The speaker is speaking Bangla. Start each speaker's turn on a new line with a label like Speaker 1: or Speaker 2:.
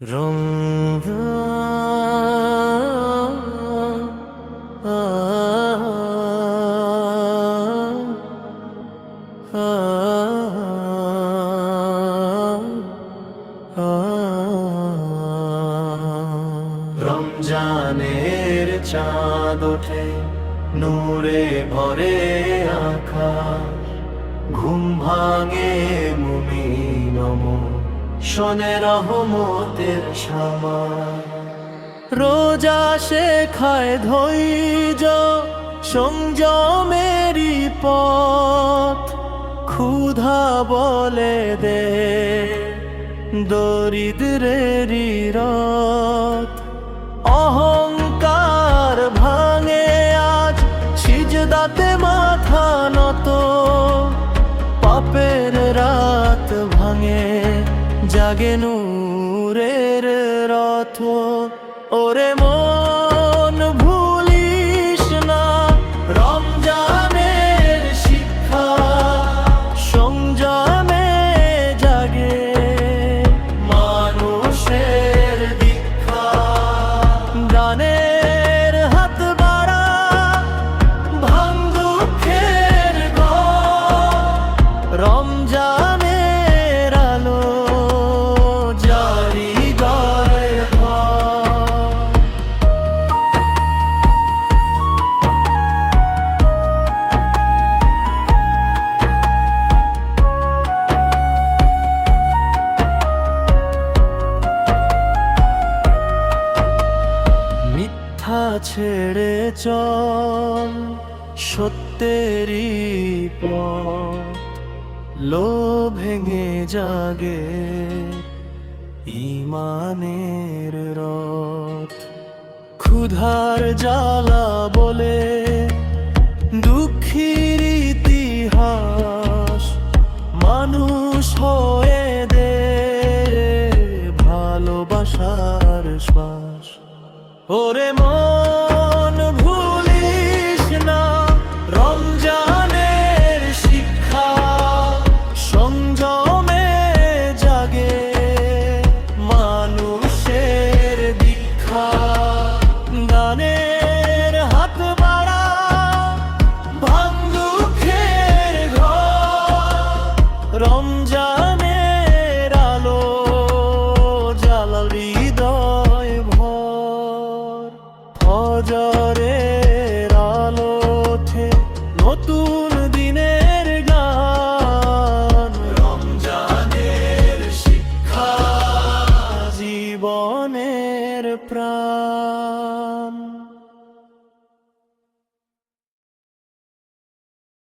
Speaker 1: রমজানের চাঁদ ওঠে নূরে ভরে আকাশ, ঘুম ভাঙে মুমিন শোনে রহমতের সামার। রোজা শেখায় ধৈর্য সংযমেরই পথ, ক্ষুধা বলে দে দরিদ্রেরই রথ। অহংকার ভাঙে আজ সিজদাতে মাথা নত, পাপের রাত ভাঙে জাগে নূরের রথ। ওরে মন ভুলিস না রমজানের শিক্ষা, সংযমে জাগে মানুষের দীক্ষা। দানের হাত বাড়া ভাঙ দুঃখের ঘর, রমজানের আলো জারি গায় মিথ্যা ছেড়ে চল সত্যেরই পথ, লোভ ভেঙে জাগে ঈমানের রথ। ক্ষুধার জ্বালা বলে দুঃখীর ইতিহাস, মানুষ হয়ে দে ভালোবাসার শ্বাস। ওরে মন ভুলিস না রমজানের শিক্ষা, সংযমে জাগে মানুষের দীক্ষা। দানের হাত বাড়া ভাঙ দুঃখের ঘর, রমজানের আলো জ্বালা হৃদয় ভর। ফজরের আলো ওঠে নতুন দিনের গান, রমজানের শিক্ষা জীবনের প্রাণ।